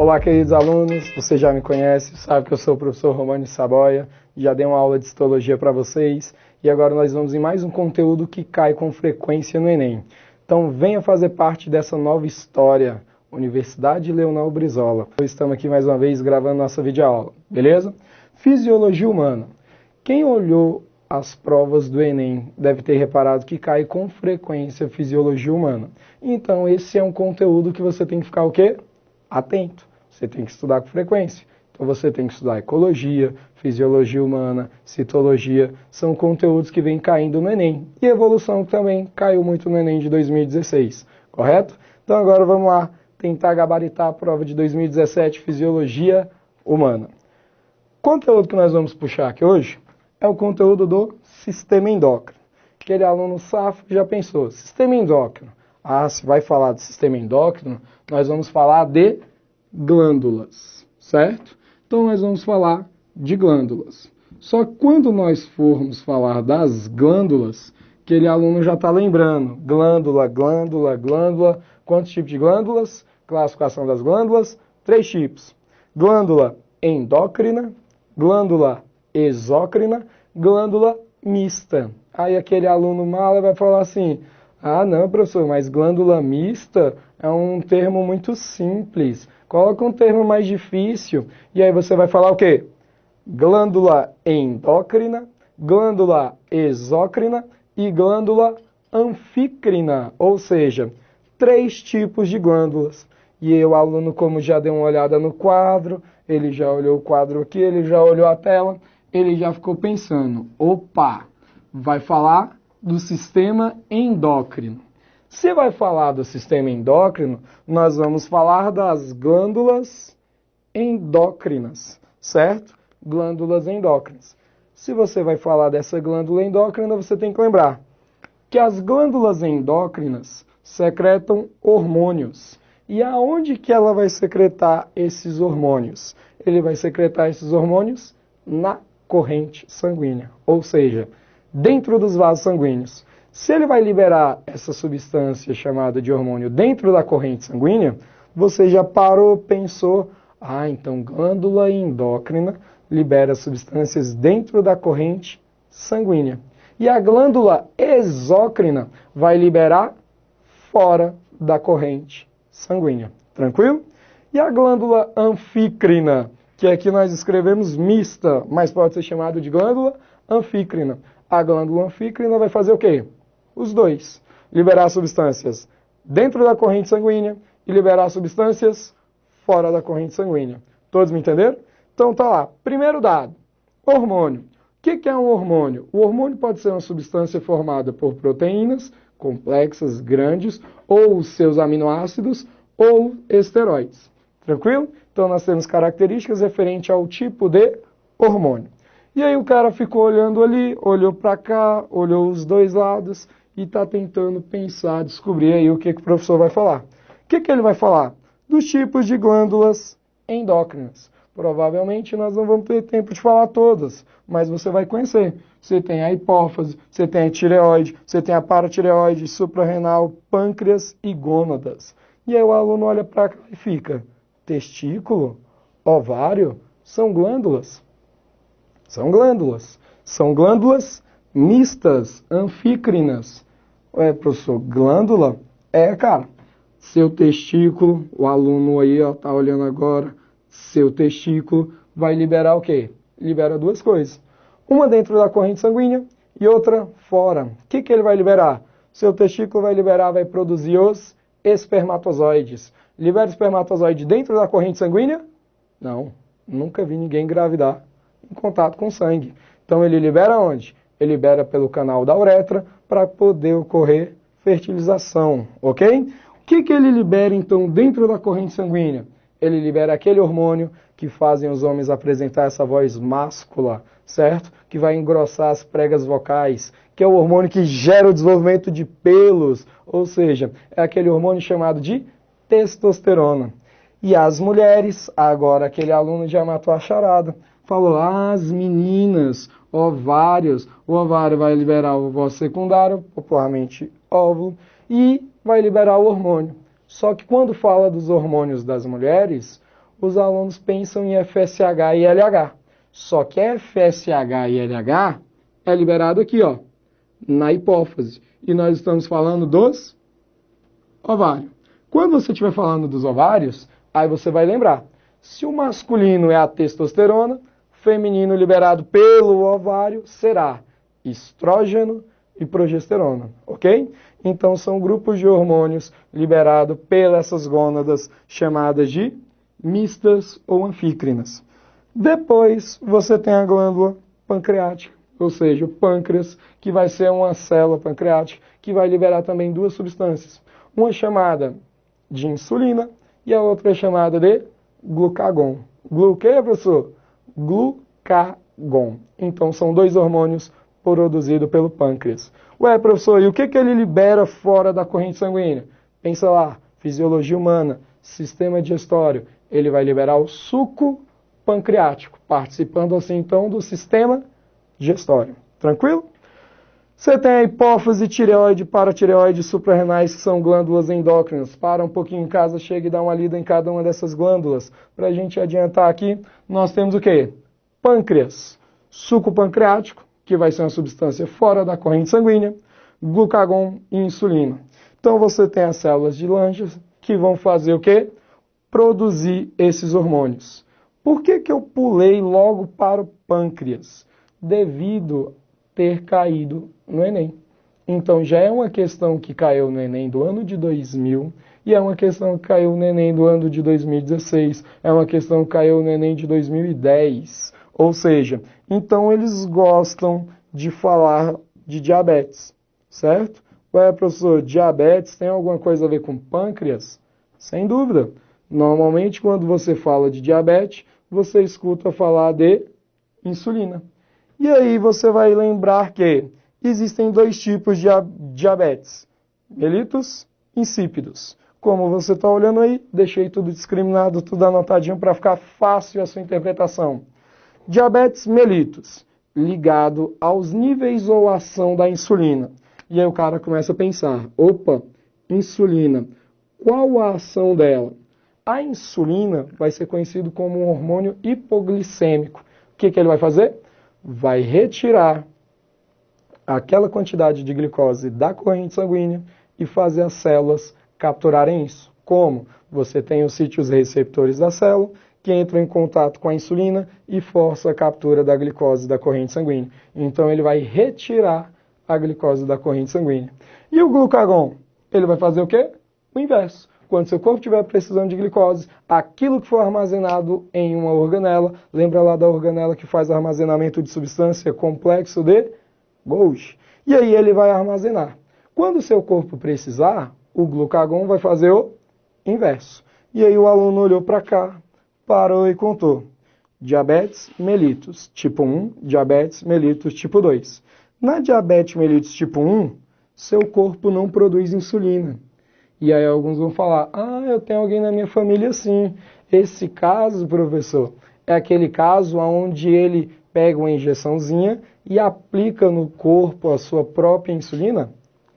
Olá, queridos alunos, você já me conhece, sabe que eu sou o professor Romani Saboia, já dei uma aula de histologia para vocês e agora nós vamos em mais um conteúdo que cai com frequência no Enem. Então venha fazer parte dessa nova história, Universidade Leonel Brizola. Estamos aqui mais uma vez gravando nossa videoaula, beleza? Fisiologia humana. Quem olhou as provas do Enem deve ter reparado que cai com frequência fisiologia humana. Então esse é um conteúdo que você tem que ficar o quê? Atento. Você tem que estudar com frequência. Então você tem que estudar ecologia, fisiologia humana, citologia. São conteúdos que vêm caindo no Enem. E evolução também caiu muito no Enem de 2016. Correto? Então agora vamos lá tentar gabaritar a prova de 2017, fisiologia humana. O conteúdo que nós vamos puxar aqui hoje é o conteúdo do sistema endócrino. Aquele aluno safo já pensou, sistema endócrino. Ah, se vai falar de sistema endócrino, nós vamos falar de glândulas, certo? Então nós vamos falar de glândulas. Só que quando nós formos falar das glândulas, aquele aluno já está lembrando. Glândula, glândula, glândula. Quantos tipos de glândulas? Classificação das glândulas, 3 tipos. Glândula endócrina, glândula exócrina, glândula mista. Aí aquele aluno mala vai falar assim, ah não professor, mas glândula mista é um termo muito simples. Coloca um termo mais difícil e aí você vai falar o quê? Glândula endócrina, glândula exócrina e glândula anfícrina, ou seja, 3 tipos de glândulas. E o aluno, como já deu uma olhada no quadro, ele já olhou o quadro aqui, ele já olhou a tela, ele já ficou pensando, opa, vai falar do sistema endócrino. Se vai falar do sistema endócrino, nós vamos falar das glândulas endócrinas, certo? Glândulas endócrinas. Se você vai falar dessa glândula endócrina, você tem que lembrar que as glândulas endócrinas secretam hormônios. E aonde que ela vai secretar esses hormônios? Ele vai secretar esses hormônios na corrente sanguínea, ou seja, dentro dos vasos sanguíneos. Se ele vai liberar essa substância chamada de hormônio dentro da corrente sanguínea, você já parou, pensou, ah, então glândula endócrina libera substâncias dentro da corrente sanguínea. E a glândula exócrina vai liberar fora da corrente sanguínea. Tranquilo? E a glândula anfícrina, que aqui nós escrevemos mista, mas pode ser chamado de glândula anfícrina. A glândula anfícrina vai fazer o quê? Os dois. Liberar substâncias dentro da corrente sanguínea e liberar substâncias fora da corrente sanguínea. Todos me entenderam? Então tá lá. Primeiro dado. Hormônio. O que é um hormônio? O hormônio pode ser uma substância formada por proteínas complexas, grandes, ou seus aminoácidos, ou esteroides. Tranquilo? Então nós temos características referentes ao tipo de hormônio. E aí o cara ficou olhando ali, olhou para cá, olhou os dois lados e está tentando pensar, descobrir aí o que o professor vai falar. O que ele vai falar? Dos tipos de glândulas endócrinas. Provavelmente nós não vamos ter tempo de falar todas, mas você vai conhecer. Você tem a hipófise, você tem a tireoide, você tem a paratireoide, suprarrenal, pâncreas e gônadas. E aí o aluno olha para cá e fica, testículo, ovário, são glândulas. São glândulas. São glândulas mistas, anfícrinas. Ué, professor, glândula? Cara, seu testículo, o aluno aí está olhando agora, seu testículo vai liberar o quê? Libera 2 coisas. Uma dentro da corrente sanguínea e outra fora. O que ele vai liberar? Seu testículo vai liberar, vai produzir os espermatozoides. Libera espermatozoide dentro da corrente sanguínea? Não, nunca vi ninguém engravidar em contato com sangue. Então ele libera onde? Ele libera pelo canal da uretra para poder ocorrer fertilização, ok? O que ele libera então dentro da corrente sanguínea? Ele libera aquele hormônio que fazem os homens apresentar essa voz máscula, certo? Que vai engrossar as pregas vocais, que é o hormônio que gera o desenvolvimento de pelos, ou seja, é aquele hormônio chamado de testosterona. E as mulheres, agora aquele aluno já matou a charada, falou, as meninas, ovários, o ovário vai liberar o ovócito secundário, popularmente óvulo, e vai liberar o hormônio. Só que quando fala dos hormônios das mulheres, os alunos pensam em FSH e LH. Só que FSH e LH é liberado aqui, ó, na hipófise. E nós estamos falando dos ovários. Quando você estiver falando dos ovários, aí você vai lembrar. Se o masculino é a testosterona, feminino liberado pelo ovário será estrógeno e progesterona, ok? Então são grupos de hormônios liberados pelas essas gônadas chamadas de mistas ou anfícrinas. Depois você tem a glândula pancreática, ou seja, o pâncreas, que vai ser uma célula pancreática que vai liberar também duas substâncias. Uma chamada de insulina e a outra é chamada de glucagon. O que, professor? Glucagon. Então são dois hormônios produzidos pelo pâncreas. Ué, professor, e o que ele libera fora da corrente sanguínea? Pensa lá, fisiologia humana, sistema digestório. Ele vai liberar o suco pancreático, participando assim então do sistema digestório. Tranquilo? Você tem a hipófise, tireoide, paratireoide, suprarrenais, que são glândulas endócrinas. Para um pouquinho em casa, chega e dá uma lida em cada uma dessas glândulas. Para a gente adiantar aqui, nós temos o quê? Pâncreas, suco pancreático, que vai ser uma substância fora da corrente sanguínea, glucagon e insulina. Então você tem as células de Langerhans, que vão fazer o quê? Produzir esses hormônios. Por que eu pulei logo para o pâncreas? Devido ter caído no Enem. Então já é uma questão que caiu no Enem do ano de 2000 e é uma questão que caiu no Enem do ano de 2016, é uma questão que caiu no Enem de 2010. Ou seja, então eles gostam de falar de diabetes, certo? Ué, professor, diabetes tem alguma coisa a ver com pâncreas? Sem dúvida. Normalmente quando você fala de diabetes, você escuta falar de insulina. E aí você vai lembrar que existem dois tipos de diabetes, mellitus e insípidos. Como você está olhando aí, deixei tudo discriminado, tudo anotadinho para ficar fácil a sua interpretação. Diabetes mellitus, ligado aos níveis ou ação da insulina. E aí o cara começa a pensar, opa, insulina, qual a ação dela? A insulina vai ser conhecido como um hormônio hipoglicêmico. O que ele vai fazer? Vai retirar aquela quantidade de glicose da corrente sanguínea e fazer as células capturarem isso. Como? Você tem os sítios receptores da célula que entram em contato com a insulina e força a captura da glicose da corrente sanguínea. Então ele vai retirar a glicose da corrente sanguínea. E o glucagon? Ele vai fazer o quê? O inverso. Quando seu corpo estiver precisando de glicose, aquilo que for armazenado em uma organela, lembra lá da organela que faz armazenamento de substância, complexo de Golgi. E aí ele vai armazenar. Quando o seu corpo precisar, o glucagon vai fazer o inverso. E aí o aluno olhou para cá, parou e contou. Diabetes mellitus tipo 1, diabetes mellitus tipo 2. Na diabetes mellitus tipo 1, seu corpo não produz insulina. E aí alguns vão falar, eu tenho alguém na minha família assim. Esse caso, professor, é aquele caso onde ele pega uma injeçãozinha e aplica no corpo a sua própria insulina?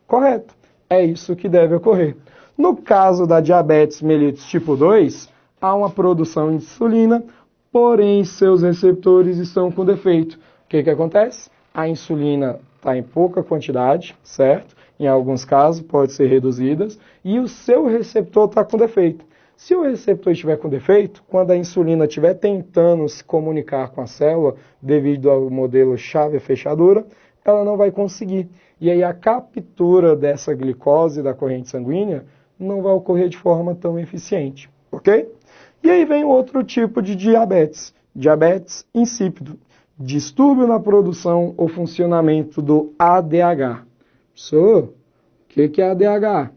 Correto. É isso que deve ocorrer. No caso da diabetes mellitus tipo 2, há uma produção de insulina, porém seus receptores estão com defeito. O que acontece? A insulina está em pouca quantidade, certo? Em alguns casos pode ser reduzidas, e o seu receptor está com defeito. Se o receptor estiver com defeito, quando a insulina estiver tentando se comunicar com a célula, devido ao modelo chave-fechadura, ela não vai conseguir. E aí a captura dessa glicose da corrente sanguínea não vai ocorrer de forma tão eficiente, ok? E aí vem outro tipo de diabetes, diabetes insípido, distúrbio na produção ou funcionamento do ADH. O que é ADH?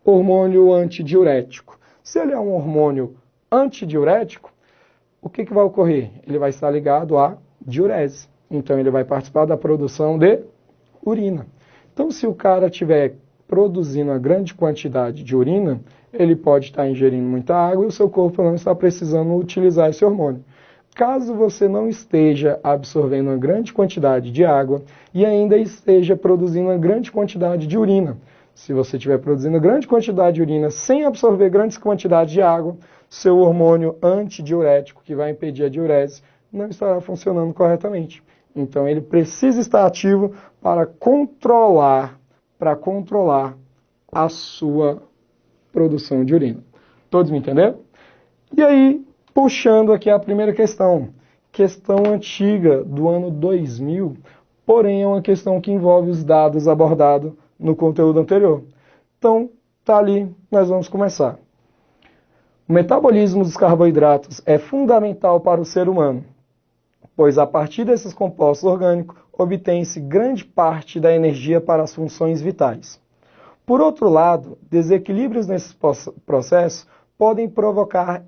Hormônio antidiurético. Se ele é um hormônio antidiurético, o que vai ocorrer? Ele vai estar ligado à diurese. Então ele vai participar da produção de urina. Então se o cara estiver produzindo uma grande quantidade de urina, ele pode estar ingerindo muita água e o seu corpo não está precisando utilizar esse hormônio. Caso você não esteja absorvendo uma grande quantidade de água e ainda esteja produzindo uma grande quantidade de urina, se você estiver produzindo grande quantidade de urina sem absorver grandes quantidades de água, seu hormônio antidiurético, que vai impedir a diurese, não estará funcionando corretamente. Então, ele precisa estar ativo para controlar a sua produção de urina. Todos me entenderam? E aí, puxando aqui a primeira questão antiga do ano 2000, porém é uma questão que envolve os dados abordados no conteúdo anterior. Então, tá ali, nós vamos começar. O metabolismo dos carboidratos é fundamental para o ser humano, pois a partir desses compostos orgânicos obtém-se grande parte da energia para as funções vitais. Por outro lado, desequilíbrios nesses processos podem provocar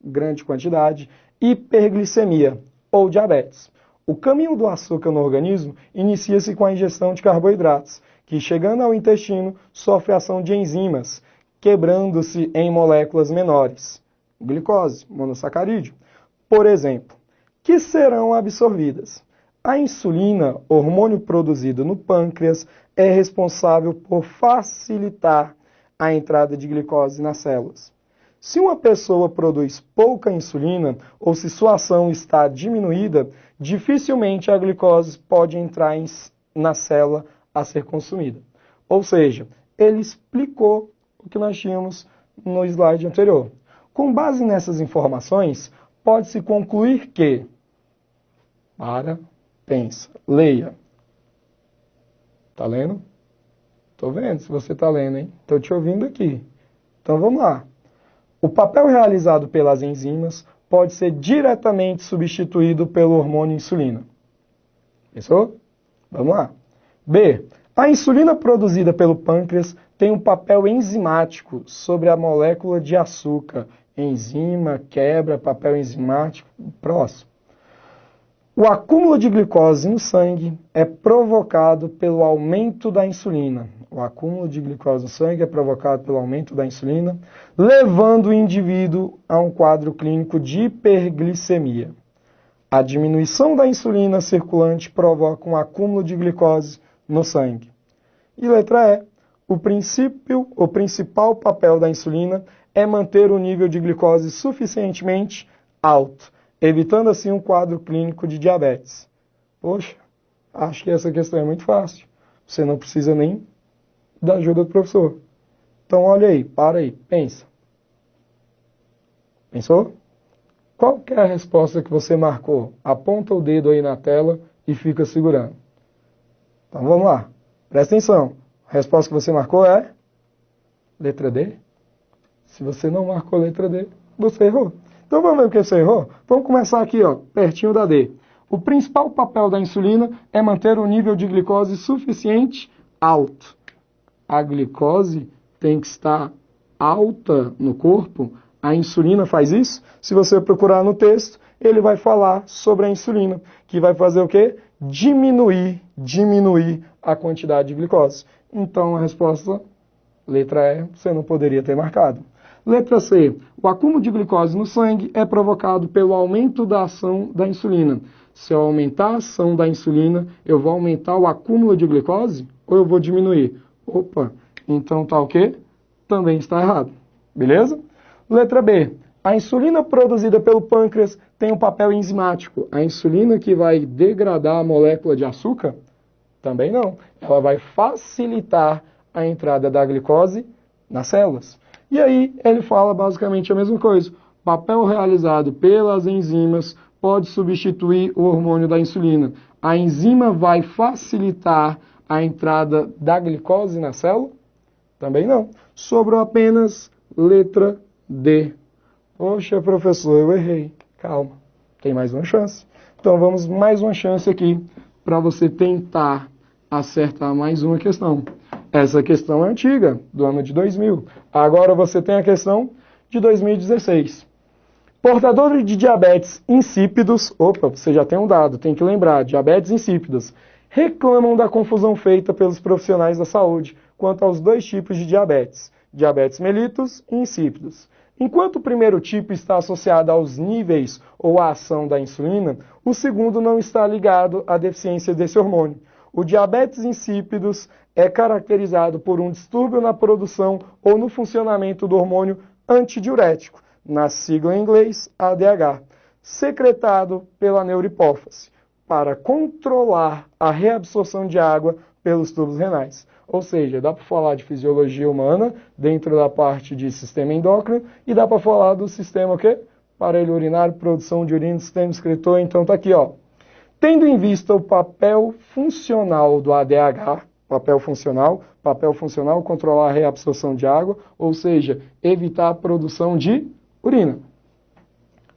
grande quantidade, hiperglicemia ou diabetes. O caminho do açúcar no organismo inicia-se com a ingestão de carboidratos, que chegando ao intestino sofre ação de enzimas, quebrando-se em moléculas menores, glicose, monossacarídeo, por exemplo, que serão absorvidas. A insulina, hormônio produzido no pâncreas, é responsável por facilitar a entrada de glicose nas células. Se uma pessoa produz pouca insulina ou se sua ação está diminuída, dificilmente a glicose pode entrar na célula a ser consumida. Ou seja, ele explicou o que nós tínhamos no slide anterior. Com base nessas informações, pode-se concluir que... pensa, leia. Tá lendo? Tô vendo se você tá lendo, hein? Tô te ouvindo aqui. Então vamos lá. O papel realizado pelas enzimas pode ser diretamente substituído pelo hormônio insulina. Pensou? Vamos lá. B. A insulina produzida pelo pâncreas tem um papel enzimático sobre a molécula de açúcar. Enzima, quebra, papel enzimático. Próximo. O acúmulo de glicose no sangue é provocado pelo aumento da insulina. O acúmulo de glicose no sangue é provocado pelo aumento da insulina, levando o indivíduo a um quadro clínico de hiperglicemia. A diminuição da insulina circulante provoca um acúmulo de glicose no sangue. E letra E. O principal papel da insulina é manter o nível de glicose suficientemente alto, evitando assim um quadro clínico de diabetes. Poxa, acho que essa questão é muito fácil. Você não precisa nem da ajuda do professor. Então olha aí, para aí, pensa. Pensou? Qual que é a resposta que você marcou? Aponta o dedo aí na tela e fica segurando. Então vamos lá, presta atenção. A resposta que você marcou é letra D. Se você não marcou letra D, você errou. Então vamos ver o que você errou? Vamos começar aqui, ó, pertinho da D. O principal papel da insulina é manter o nível de glicose suficiente alto. A glicose tem que estar alta no corpo. A insulina faz isso. Se você procurar no texto, ele vai falar sobre a insulina, que vai fazer o quê? Diminuir a quantidade de glicose. Então a resposta, letra E, você não poderia ter marcado. Letra C. O acúmulo de glicose no sangue é provocado pelo aumento da ação da insulina. Se eu aumentar a ação da insulina, eu vou aumentar o acúmulo de glicose ou eu vou diminuir? Opa, então tá o quê? Também está errado. Beleza? Letra B. A insulina produzida pelo pâncreas tem um papel enzimático. A insulina que vai degradar a molécula de açúcar? Também não. Ela vai facilitar a entrada da glicose nas células. E aí ele fala basicamente a mesma coisa. O papel realizado pelas enzimas pode substituir o hormônio da insulina. A enzima vai facilitar a entrada da glicose na célula? Também não. Sobrou apenas letra D. Poxa, professor, eu errei. Calma, tem mais uma chance. Então vamos mais uma chance aqui para você tentar acertar mais uma questão. Essa questão é antiga, do ano de 2000. Agora você tem a questão de 2016. Portadores de diabetes insípidos, opa, você já tem um dado, tem que lembrar, diabetes insípidos, reclamam da confusão feita pelos profissionais da saúde quanto aos dois tipos de diabetes, diabetes mellitus e insípidos. Enquanto o primeiro tipo está associado aos níveis ou à ação da insulina, o segundo não está ligado à deficiência desse hormônio. O diabetes insípidos é caracterizado por um distúrbio na produção ou no funcionamento do hormônio antidiurético, na sigla em inglês ADH, secretado pela neurohipófise, para controlar a reabsorção de água pelos tubos renais. Ou seja, dá para falar de fisiologia humana dentro da parte de sistema endócrino e dá para falar do sistema o quê? Aparelho urinário, produção de urina, sistema excretor. Então tá aqui, ó. Tendo em vista o papel funcional do ADH, papel funcional, controlar a reabsorção de água, ou seja, evitar a produção de urina.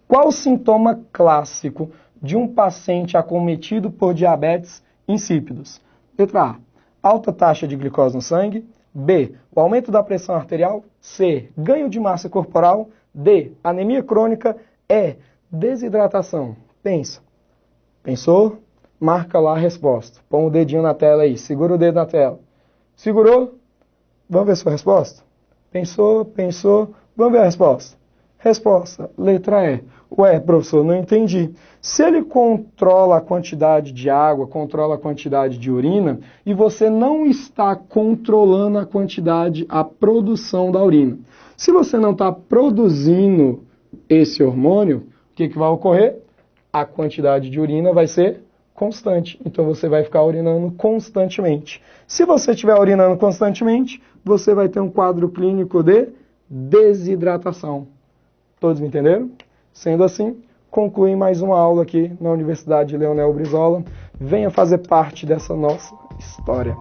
Qual o sintoma clássico de um paciente acometido por diabetes insípidos? Letra A, alta taxa de glicose no sangue. B, o aumento da pressão arterial. C, ganho de massa corporal. D, anemia crônica. E, desidratação. Pensa. Pensou? Marca lá a resposta. Põe o dedinho na tela aí. Segura o dedo na tela. Segurou? Vamos ver a sua resposta? Pensou? Vamos ver a resposta. Resposta, letra E. Ué, professor, não entendi. Se ele controla a quantidade de água, controla a quantidade de urina, e você não está controlando a quantidade, a produção da urina. Se você não está produzindo esse hormônio, o que vai ocorrer? A quantidade de urina vai ser constante. Então você vai ficar urinando constantemente. Se você estiver urinando constantemente, você vai ter um quadro clínico de desidratação. Todos me entenderam? Sendo assim, concluí mais uma aula aqui na Universidade Leonel Brizola. Venha fazer parte dessa nossa história.